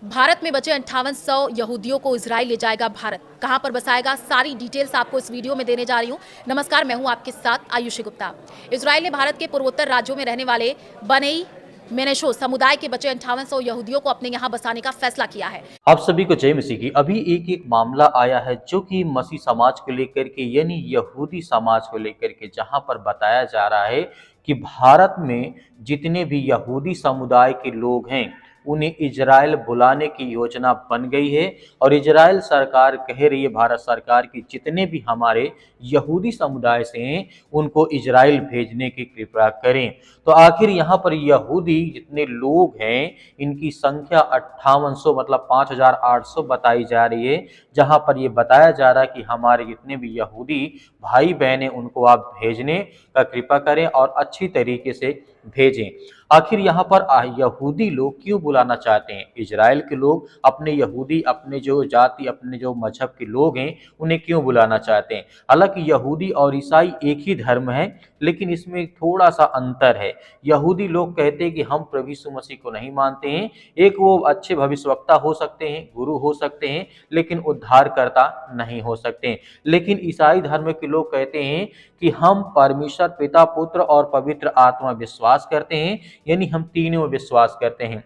भारत में बचे 5800 यहूदियों को इजराइल ले जाएगा भारत। कहां पर बसाएगा, सारी डिटेल्स आपको इस वीडियो में देने जा रही हूं। नमस्कार, मैं हूं आपके साथ आयुषी गुप्ता। इजराइल ने भारत के पूर्वोत्तर राज्यों में रहने वाले बनेई मेनेशो समुदाय के बचे 5800 यहूदियों को अपने यहां बसाने का फैसला किया है। आप सभी को जय मसीह की। अभी एक मामला आया है जो कि मसीह समाज को लेकर के यानी यहूदी समाज को लेकर के, जहां पर बताया जा रहा है कि भारत में जितने भी यहूदी समुदाय के लोग हैं उन्हें इजराइल बुलाने की योजना बन गई है। और इजराइल सरकार कह रही है, भारत सरकार की जितने भी हमारे यहूदी समुदाय से हैं उनको इजराइल भेजने की कृपा करें। तो आखिर यहाँ पर यहूदी जितने लोग हैं इनकी संख्या 5800 मतलब 5800 बताई जा रही है, जहां पर ये बताया जा रहा है कि हमारे जितने भी यहूदी भाई बहन हैं उनको आप भेजने का कृपा करें और अच्छी तरीके से भेजें। आखिर यहाँ पर यहूदी लोग क्यों बुलाना चाहते हैं? इजराइल के लोग अपने यहूदी, अपने जो जाति, अपने जो मजहब के लोग हैं उन्हें क्यों बुलाना चाहते हैं? हालांकि यहूदी और ईसाई एक ही धर्म है, लेकिन इसमें थोड़ा सा अंतर है। यहूदी लोग कहते हैं कि हम प्रभु यीशु मसीह को नहीं मानते हैं। एक वो अच्छे भविष्यवक्ता हो सकते हैं, गुरु हो सकते हैं, लेकिन उद्धारकर्ता नहीं हो सकते हैं। लेकिन ईसाई धर्म के लोग कहते हैं कि हम परमेश्वर पिता, पुत्र और पवित्र आत्मा विश्वास करते हैं, यानी हम तीनों विश्वास करते हैं।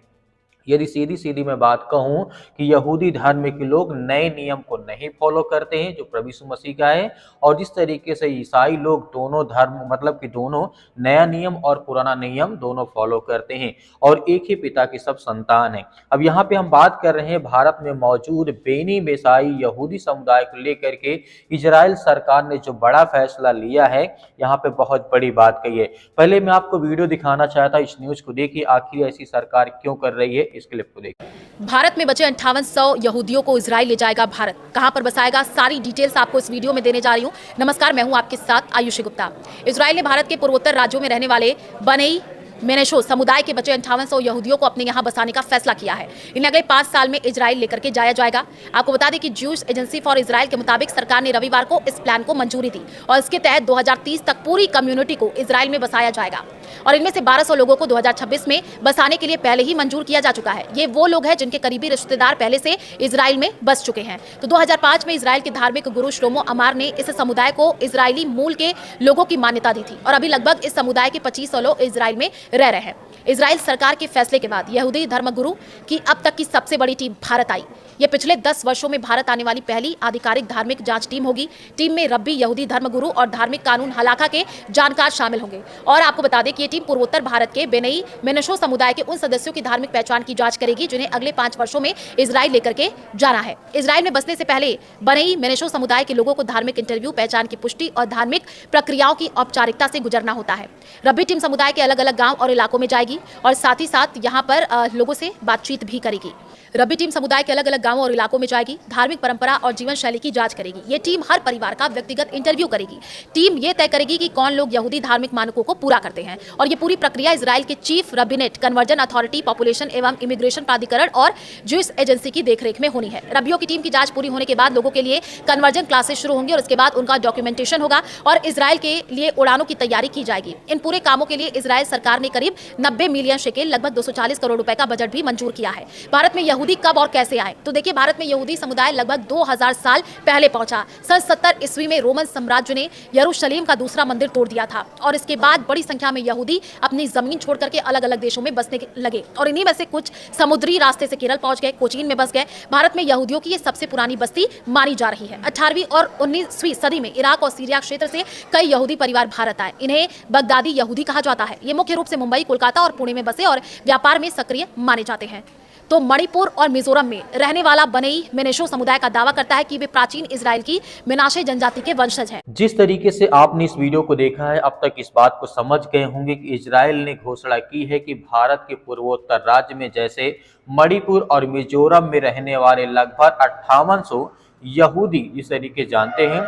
यदि सीधी सीधी मैं बात कहूं कि यहूदी धर्म के लोग नए नियम को नहीं फॉलो करते हैं जो प्रभु यीशु मसीह का है, और जिस तरीके से ईसाई लोग दोनों धर्म मतलब कि दोनों नया नियम और पुराना नियम दोनों फॉलो करते हैं और एक ही पिता के सब संतान हैं। अब यहाँ पे हम बात कर रहे हैं भारत में मौजूद बेनी मेसाई यहूदी समुदाय को लेकर के इजराइल सरकार ने जो बड़ा फैसला लिया है, यहाँ पे बहुत बड़ी बात कही है। पहले मैं आपको वीडियो दिखाना चाहता, इस न्यूज को देखिए आखिर ऐसी सरकार क्यों कर रही है, इस क्लिप को देखिए। भारत में बचे 5800 यहूदियों को इजराइल ले जाएगा भारत। कहां पर बसाएगा, सारी डिटेल्स आपको इस वीडियो में देने जा रही हूं। नमस्कार, मैं हूं आपके साथ आयुषी गुप्ता। इजराइल ने भारत के पूर्वोत्तर राज्यों में रहने वाले बनेई मेनेशो समुदाय के बचे 5800 यहूदियों को अपने यहां बसाने का फैसला किया है। इन्हें अगले 5 साल में इजराइल लेकर के जाया जाएगा। आपको बता दें कि ज्यूश एजेंसी फॉर इजराइल के मुताबिक सरकार ने रविवार को इस प्लान को मंजूरी दी और इसके तहत 2030 तक पूरी कम्युनिटी को इजराइल में बसाया जाएगा। और इनमें से 1200 लोगों को 2026 में बसाने के लिए पहले ही मंजूर किया जा चुका है। ये वो लोग हैं जिनके करीबी रिश्तेदार पहले से इजराइल में बस चुके हैं। तो 2005 में इजराइल के धार्मिक गुरु श्लोमो अमार ने इस समुदाय को इजरायली मूल के लोगों की मान्यता दी थी और अभी लगभग इस समुदाय के 2500 लोग इजराइल में रह रहे हैं। इजराइल सरकार के फैसले के बाद यहूदी धर्मगुरु की अब तक की सबसे बड़ी टीम भारत आई। ये पिछले 10 वर्षों में भारत आने वाली पहली आधिकारिक धार्मिक जांच टीम होगी। टीम में रब्बी यहूदी धर्मगुरु और धार्मिक कानून हलाका के जानकार शामिल होंगे। और आपको बता दें कि ये टीम पूर्वोत्तर भारत के बेनेई मेनेशो समुदाय के उन सदस्यों की धार्मिक पहचान की जांच करेगी जिन्हें अगले 5 वर्षों में इजराइल लेकर के जाना है। इजराइल में बसने से पहले बनेई मेनेशो समुदाय के लोगों को धार्मिक इंटरव्यू, पहचान की पुष्टि और धार्मिक प्रक्रियाओं की औपचारिकता से गुजरना होता है। रब्बी टीम समुदाय के अलग अलग गाँव और इलाकों में जाएगी और साथ ही साथ यहाँ पर लोगों से बातचीत भी करेगी। रब्बी टीम समुदाय के अलग अलग गांवों और इलाकों में जाएगी, धार्मिक परंपरा और जीवन शैली की जांच करेगी। ये टीम हर परिवार का व्यक्तिगत इंटरव्यू करेगी। टीम ये तय करेगी कि कौन लोग यहूदी धार्मिक मानकों को पूरा करते हैं और ये पूरी प्रक्रिया इजराइल के चीफ रबिनेट, कन्वर्जन अथॉरिटी, पॉपुलेशन एवं इमिग्रेशन प्राधिकरण और ज्यूश एजेंसी की देखरेख में होनी है। रब्बियों की टीम की जांच पूरी होने के बाद लोगों के लिए कन्वर्जन क्लासेस शुरू होंगी और उसके बाद उनका डॉक्यूमेंटेशन होगा और इजराइल के लिए उड़ानों की तैयारी की जाएगी। इन पूरे कामों के लिए इजराइल सरकार ने करीब 90 मिलियन शेकेल, लगभग 240 करोड़ रुपए का बजट भी मंजूर किया है। भारत में यहूदी कब और कैसे आए? तो देखिए, भारत में यहूदी समुदाय लगभग 2000 साल पहले पहुंचा। सन 70 ईस्वी में रोमन साम्राज्य ने यरूशलेम का दूसरा मंदिर तोड़ दिया था और इसके बाद बड़ी संख्या में यहूदी अपनी जमीन छोड़ करके अलग अलग देशों में बसने लगे और इन्हीं में से कुछ समुद्री रास्ते से केरल पहुंच गए, कोचीन में बस गए। भारत में यहूदियों की ये सबसे पुरानी बस्ती मानी जा रही है। 18वीं और 19वीं सदी में इराक और सीरिया क्षेत्र से कई यहूदी परिवार भारत आए। इन्हें बगदादी यहूदी कहा जाता है। ये मुख्य रूप से मुंबई, कोलकाता और पुणे में बसे और व्यापार में सक्रिय माने जाते हैं। तो मणिपुर और मिजोरम में रहने वाला बनेई मेनेशो समुदाय का दावा करता है कि वे प्राचीन इजराइल की मेनाशे जनजाति के वंशज हैं। जिस तरीके से आपने इस वीडियो को देखा है, अब तक इस बात को समझ गए होंगे कि इजराइल ने घोषणा की है कि भारत के पूर्वोत्तर राज्य में जैसे मणिपुर और मिजोरम में रहने वाले लगभग 5800 यहूदी, जिस तरीके जानते हैं,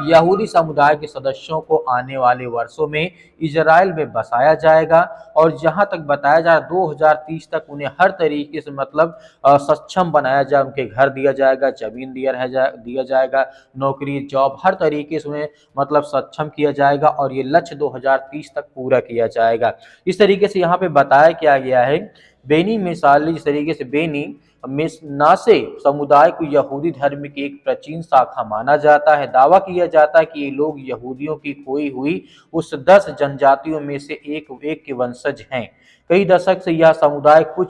यहूदी समुदाय के सदस्यों को आने वाले वर्षों में इजराइल में बसाया जाएगा। और जहां तक बताया जा रहा है 2030 तक उन्हें हर तरीके से मतलब सक्षम बनाया जाए, उनके घर दिया जाएगा, जमीन दिया जाएगा, नौकरी, जॉब, हर तरीके से उन्हें मतलब सक्षम किया जाएगा और ये लक्ष्य 2030 तक पूरा किया जाएगा। इस तरीके से यहाँ पे बताया क्या गया है बेनी मिसाल जिस तरीके से बेनी मिसनासे समुदाय को यहूदी धर्म की एक प्राचीन शाखा माना जाता है। दावा किया जाता है कि ये लोग यहूदियों की खोई हुई उस 10 जनजातियों में से एक के वंशज हैं। कई दशक से यह समुदाय खुद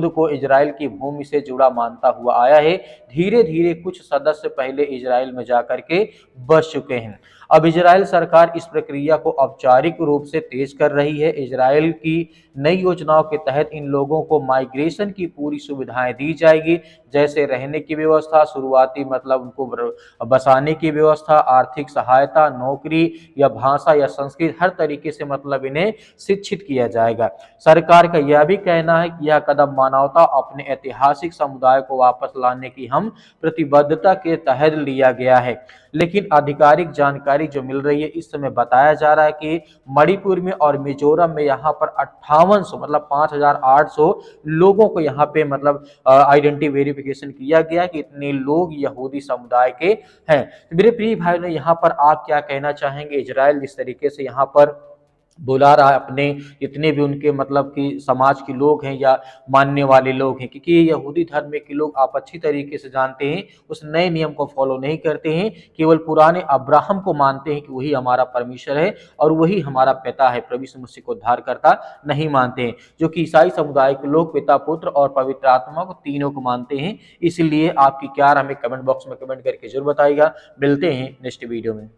को इजराइल की भूमि से जुड़ा मानता हुआ आया है। धीरे धीरे कुछ सदस्य पहले इजराइल में जाकर के बस चुके हैं। अब इजराइल सरकार इस प्रक्रिया को औपचारिक रूप से तेज कर रही है। इजराइल की नई योजनाओं के तहत इन लोगों को माइग्रेशन की पूरी सुविधाएं दी जाएगी, जैसे रहने की व्यवस्था, शुरुआती मतलब उनको बसाने की व्यवस्था, आर्थिक सहायता, नौकरी या भाषा या संस्कृत हर तरीके से मतलब इन्हें शिक्षित किया जाएगा। सरकार का यह भी कहना है कि यह कदम मानवता अपने ऐतिहासिक समुदाय को वापस लाने की हम प्रतिबद्धता के तहत लिया गया है। लेकिन आधिकारिक जानकारी जो मिल रही है, इस समय बताया जा रहा है कि मणिपुर में और मिजोरम में यहाँ पर 5800 मतलब 5800 लोगों को यहाँ पे मतलब आइडेंटिटी वेरिफिकेशन किया गया कि इतने लोग यहूदी समुदाय के हैं। तो मेरे प्रिय भाई ने यहाँ पर आप क्या कहना चाहेंगे? इजराइल जिस तरीके से यहाँ पर बुला रहा है अपने जितने भी उनके मतलब कि समाज के लोग हैं या मानने वाले लोग हैं, क्योंकि यहूदी धर्म के लोग आप अच्छी तरीके से जानते हैं उस नए नियम को फॉलो नहीं करते हैं, केवल पुराने अब्राहम को मानते हैं कि वही हमारा परमेश्वर है और वही हमारा पिता है, प्रभु यीशु मसीह को उद्धारकर्ता नहीं मानते हैं। जो कि ईसाई समुदाय के लोग पिता, पुत्र और पवित्र आत्मा को तीनों को मानते हैं। इसलिए आपकी क्या राय हमें कमेंट बॉक्स में कमेंट करके जरूर बताइएगा। मिलते हैं नेक्स्ट वीडियो में।